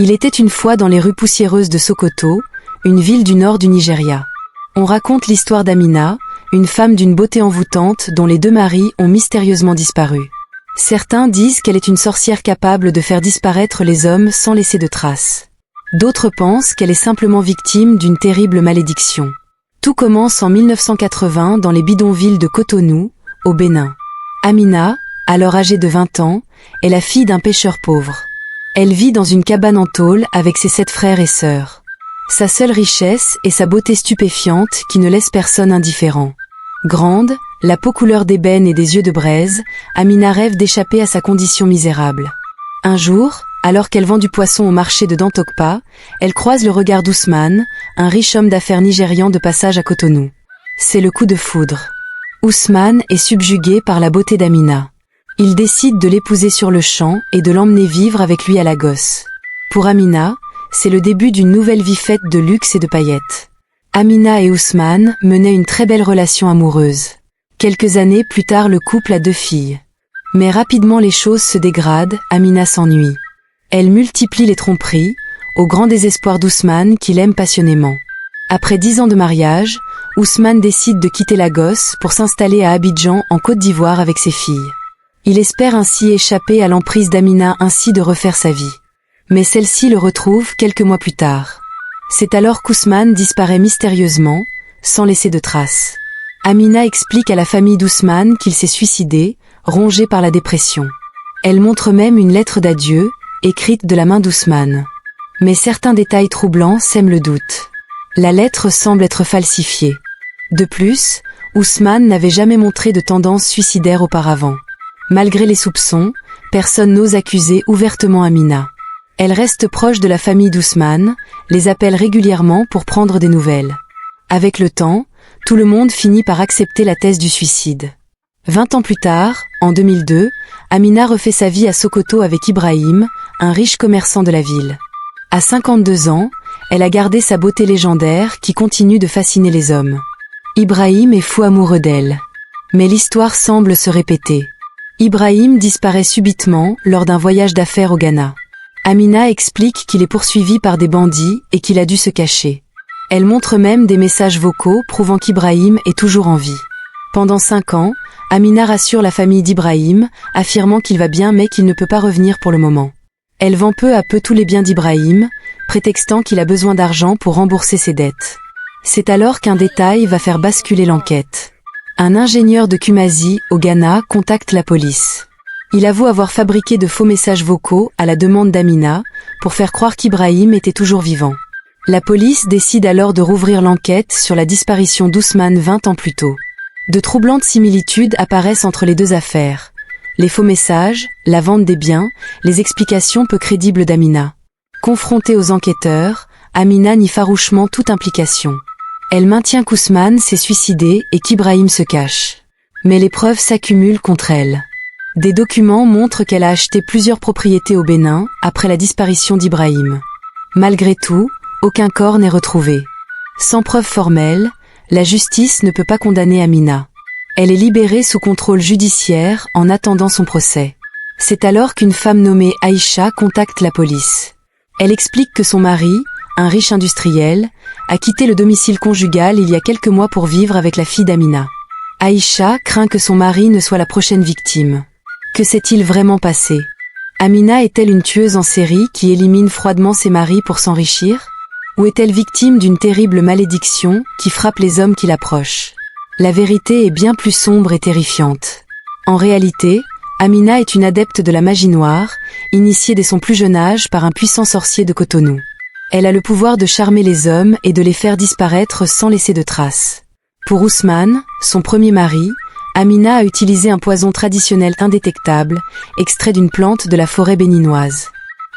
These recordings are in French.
Il était une fois dans les rues poussiéreuses de Sokoto, une ville du nord du Nigeria. On raconte l'histoire d'Amina, une femme d'une beauté envoûtante dont les deux maris ont mystérieusement disparu. Certains disent qu'elle est une sorcière capable de faire disparaître les hommes sans laisser de traces. D'autres pensent qu'elle est simplement victime d'une terrible malédiction. Tout commence en 1980 dans les bidonvilles de Cotonou, au Bénin. Amina, alors âgée de 20 ans, est la fille d'un pêcheur pauvre. Elle vit dans une cabane en tôle avec ses 7 frères et sœurs. Sa seule richesse est sa beauté stupéfiante qui ne laisse personne indifférent. Grande, la peau couleur d'ébène et des yeux de braise, Amina rêve d'échapper à sa condition misérable. Un jour, alors qu'elle vend du poisson au marché de Dantokpa, elle croise le regard d'Ousmane, un riche homme d'affaires nigérian de passage à Cotonou. C'est le coup de foudre. Ousmane est subjugué par la beauté d'Amina. Il décide de l'épouser sur le champ et de l'emmener vivre avec lui à Lagos. Pour Amina, c'est le début d'une nouvelle vie faite de luxe et de paillettes. Amina et Ousmane menaient une très belle relation amoureuse. Quelques années plus tard, le couple a 2 filles. Mais rapidement les choses se dégradent, Amina s'ennuie. Elle multiplie les tromperies, au grand désespoir d'Ousmane qui l'aime passionnément. Après 10 ans de mariage, Ousmane décide de quitter Lagos pour s'installer à Abidjan en Côte d'Ivoire avec ses filles. Il espère ainsi échapper à l'emprise d'Amina ainsi de refaire sa vie. Mais celle-ci le retrouve quelques mois plus tard. C'est alors qu'Ousmane disparaît mystérieusement, sans laisser de traces. Amina explique à la famille d'Ousmane qu'il s'est suicidé, rongé par la dépression. Elle montre même une lettre d'adieu, écrite de la main d'Ousmane. Mais certains détails troublants sèment le doute. La lettre semble être falsifiée. De plus, Ousmane n'avait jamais montré de tendance suicidaire auparavant. Malgré les soupçons, personne n'ose accuser ouvertement Amina. Elle reste proche de la famille d'Ousmane, les appelle régulièrement pour prendre des nouvelles. Avec le temps, tout le monde finit par accepter la thèse du suicide. 20 ans plus tard, en 2002, Amina refait sa vie à Sokoto avec Ibrahim, un riche commerçant de la ville. À 52 ans, elle a gardé sa beauté légendaire qui continue de fasciner les hommes. Ibrahim est fou amoureux d'elle. Mais l'histoire semble se répéter. Ibrahim disparaît subitement lors d'un voyage d'affaires au Ghana. Amina explique qu'il est poursuivi par des bandits et qu'il a dû se cacher. Elle montre même des messages vocaux prouvant qu'Ibrahim est toujours en vie. Pendant 5 ans, Amina rassure la famille d'Ibrahim, affirmant qu'il va bien mais qu'il ne peut pas revenir pour le moment. Elle vend peu à peu tous les biens d'Ibrahim, prétextant qu'il a besoin d'argent pour rembourser ses dettes. C'est alors qu'un détail va faire basculer l'enquête. Un ingénieur de Kumasi, au Ghana, contacte la police. Il avoue avoir fabriqué de faux messages vocaux à la demande d'Amina, pour faire croire qu'Ibrahim était toujours vivant. La police décide alors de rouvrir l'enquête sur la disparition d'Ousmane 20 ans plus tôt. De troublantes similitudes apparaissent entre les 2 affaires. Les faux messages, la vente des biens, les explications peu crédibles d'Amina. Confrontée aux enquêteurs, Amina nie farouchement toute implication. Elle maintient qu'Ousmane s'est suicidé et qu'Ibrahim se cache. Mais les preuves s'accumulent contre elle. Des documents montrent qu'elle a acheté plusieurs propriétés au Bénin après la disparition d'Ibrahim. Malgré tout, aucun corps n'est retrouvé. Sans preuve formelle, la justice ne peut pas condamner Amina. Elle est libérée sous contrôle judiciaire en attendant son procès. C'est alors qu'une femme nommée Aïcha contacte la police. Elle explique que son mari, un riche industriel, a quitté le domicile conjugal il y a quelques mois pour vivre avec la fille d'Amina. Aïcha craint que son mari ne soit la prochaine victime. Que s'est-il vraiment passé? Amina est-elle une tueuse en série qui élimine froidement ses maris pour s'enrichir? Ou est-elle victime d'une terrible malédiction qui frappe les hommes qui l'approchent? La vérité est bien plus sombre et terrifiante. En réalité, Amina est une adepte de la magie noire, initiée dès son plus jeune âge par un puissant sorcier de Cotonou. Elle a le pouvoir de charmer les hommes et de les faire disparaître sans laisser de traces. Pour Ousmane, son premier mari, Amina a utilisé un poison traditionnel indétectable, extrait d'une plante de la forêt béninoise.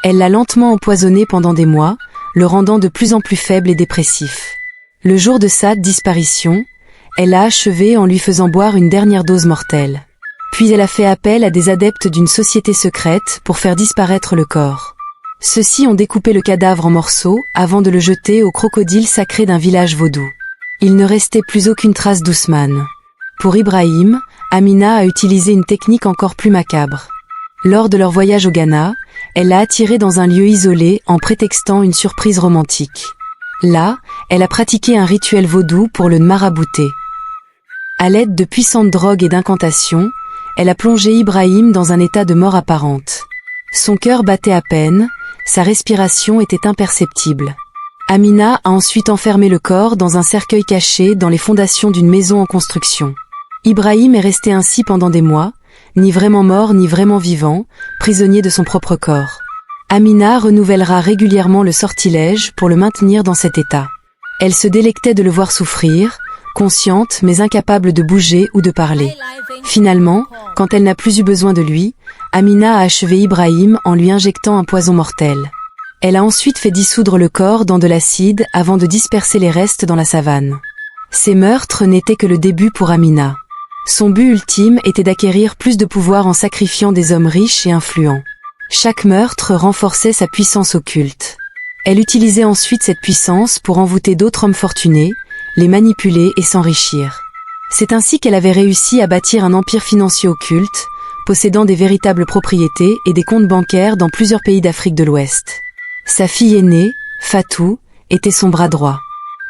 Elle l'a lentement empoisonné pendant des mois, le rendant de plus en plus faible et dépressif. Le jour de sa disparition, elle l'a achevé en lui faisant boire une dernière dose mortelle. Puis elle a fait appel à des adeptes d'une société secrète pour faire disparaître le corps. Ceux-ci ont découpé le cadavre en morceaux avant de le jeter au crocodile sacré d'un village vaudou. Il ne restait plus aucune trace d'Ousmane. Pour Ibrahim, Amina a utilisé une technique encore plus macabre. Lors de leur voyage au Ghana, elle l'a attiré dans un lieu isolé en prétextant une surprise romantique. Là, elle a pratiqué un rituel vaudou pour le marabouter. À l'aide de puissantes drogues et d'incantations, elle a plongé Ibrahim dans un état de mort apparente. Son cœur battait à peine, sa respiration était imperceptible. Amina a ensuite enfermé le corps dans un cercueil caché dans les fondations d'une maison en construction. Ibrahim est resté ainsi pendant des mois, ni vraiment mort ni vraiment vivant, prisonnier de son propre corps. Amina renouvellera régulièrement le sortilège pour le maintenir dans cet état. Elle se délectait de le voir souffrir, consciente mais incapable de bouger ou de parler. Finalement, quand elle n'a plus eu besoin de lui, Amina a achevé Ibrahim en lui injectant un poison mortel. Elle a ensuite fait dissoudre le corps dans de l'acide avant de disperser les restes dans la savane. Ces meurtres n'étaient que le début pour Amina. Son but ultime était d'acquérir plus de pouvoir en sacrifiant des hommes riches et influents. Chaque meurtre renforçait sa puissance occulte. Elle utilisait ensuite cette puissance pour envoûter d'autres hommes fortunés, les manipuler et s'enrichir. C'est ainsi qu'elle avait réussi à bâtir un empire financier occulte, possédant des véritables propriétés et des comptes bancaires dans plusieurs pays d'Afrique de l'Ouest. Sa fille aînée, Fatou, était son bras droit.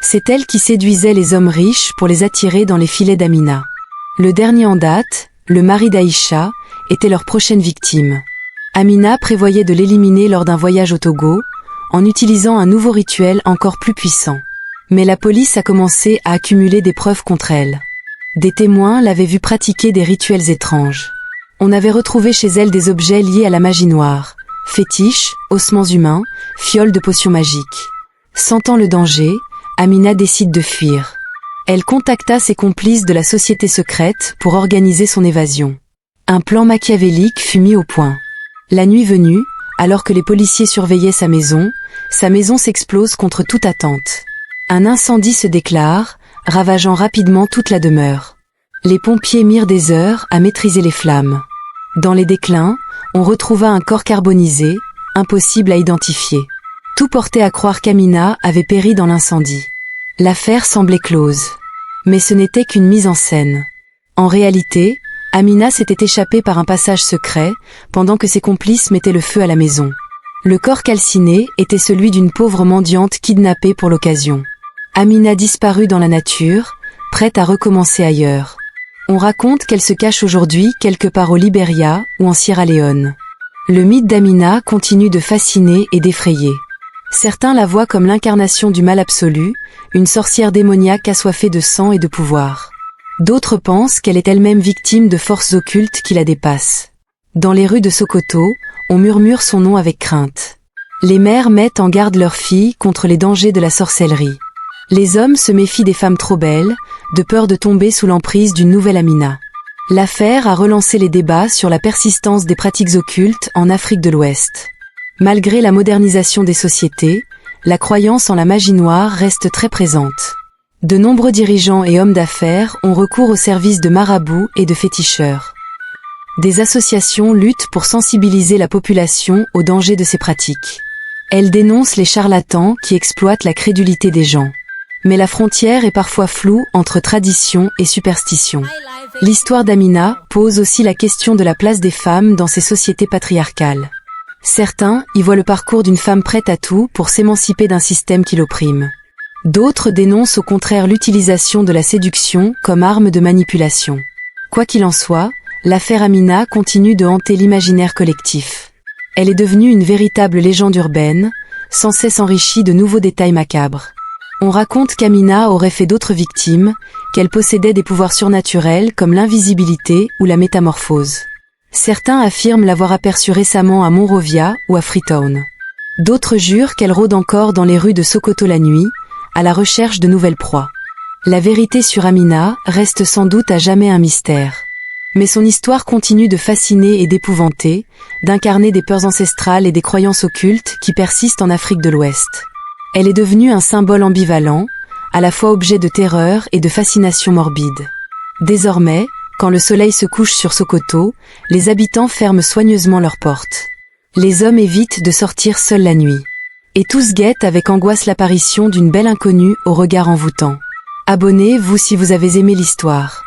C'est elle qui séduisait les hommes riches pour les attirer dans les filets d'Amina. Le dernier en date, le mari d'Aïcha, était leur prochaine victime. Amina prévoyait de l'éliminer lors d'un voyage au Togo, en utilisant un nouveau rituel encore plus puissant. Mais la police a commencé à accumuler des preuves contre elle. Des témoins l'avaient vue pratiquer des rituels étranges. On avait retrouvé chez elle des objets liés à la magie noire, fétiches, ossements humains, fioles de potions magiques. Sentant le danger, Amina décide de fuir. Elle contacta ses complices de la société secrète pour organiser son évasion. Un plan machiavélique fut mis au point. La nuit venue, alors que les policiers surveillaient sa maison s'explose contre toute attente. Un incendie se déclare, ravageant rapidement toute la demeure. Les pompiers mirent des heures à maîtriser les flammes. Dans les déclins, on retrouva un corps carbonisé, impossible à identifier. Tout portait à croire qu'Amina avait péri dans l'incendie. L'affaire semblait close. Mais ce n'était qu'une mise en scène. En réalité, Amina s'était échappée par un passage secret, pendant que ses complices mettaient le feu à la maison. Le corps calciné était celui d'une pauvre mendiante kidnappée pour l'occasion. Amina disparut dans la nature, prête à recommencer ailleurs. On raconte qu'elle se cache aujourd'hui quelque part au Libéria ou en Sierra Leone. Le mythe d'Amina continue de fasciner et d'effrayer. Certains la voient comme l'incarnation du mal absolu, une sorcière démoniaque assoiffée de sang et de pouvoir. D'autres pensent qu'elle est elle-même victime de forces occultes qui la dépassent. Dans les rues de Sokoto, on murmure son nom avec crainte. Les mères mettent en garde leurs filles contre les dangers de la sorcellerie. Les hommes se méfient des femmes trop belles, de peur de tomber sous l'emprise d'une nouvelle Amina. L'affaire a relancé les débats sur la persistance des pratiques occultes en Afrique de l'Ouest. Malgré la modernisation des sociétés, la croyance en la magie noire reste très présente. De nombreux dirigeants et hommes d'affaires ont recours aux services de marabouts et de féticheurs. Des associations luttent pour sensibiliser la population aux dangers de ces pratiques. Elles dénoncent les charlatans qui exploitent la crédulité des gens. Mais la frontière est parfois floue entre tradition et superstition. L'histoire d'Amina pose aussi la question de la place des femmes dans ces sociétés patriarcales. Certains y voient le parcours d'une femme prête à tout pour s'émanciper d'un système qui l'opprime. D'autres dénoncent au contraire l'utilisation de la séduction comme arme de manipulation. Quoi qu'il en soit, l'affaire Amina continue de hanter l'imaginaire collectif. Elle est devenue une véritable légende urbaine, sans cesse enrichie de nouveaux détails macabres. On raconte qu'Amina aurait fait d'autres victimes, qu'elle possédait des pouvoirs surnaturels comme l'invisibilité ou la métamorphose. Certains affirment l'avoir aperçue récemment à Monrovia ou à Freetown. D'autres jurent qu'elle rôde encore dans les rues de Sokoto la nuit, à la recherche de nouvelles proies. La vérité sur Amina reste sans doute à jamais un mystère. Mais son histoire continue de fasciner et d'épouvanter, d'incarner des peurs ancestrales et des croyances occultes qui persistent en Afrique de l'Ouest. Elle est devenue un symbole ambivalent, à la fois objet de terreur et de fascination morbide. Désormais, quand le soleil se couche sur Sokoto, les habitants ferment soigneusement leurs portes. Les hommes évitent de sortir seuls la nuit. Et tous guettent avec angoisse l'apparition d'une belle inconnue au regard envoûtant. Abonnez-vous si vous avez aimé l'histoire.